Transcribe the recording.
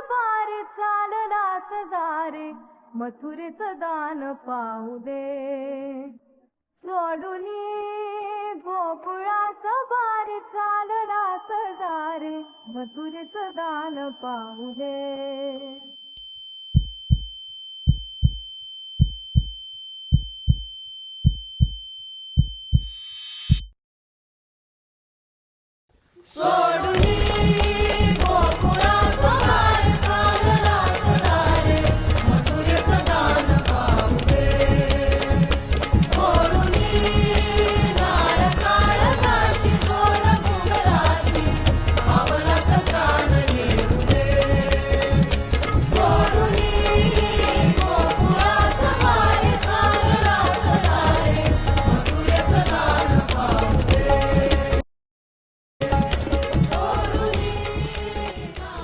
बारे चाललास दारे मथुरेचं दान पाहू दे. सोडूनी गोकुळाचं बारे चाललास दारे मथुरेचं दान पाहू दे.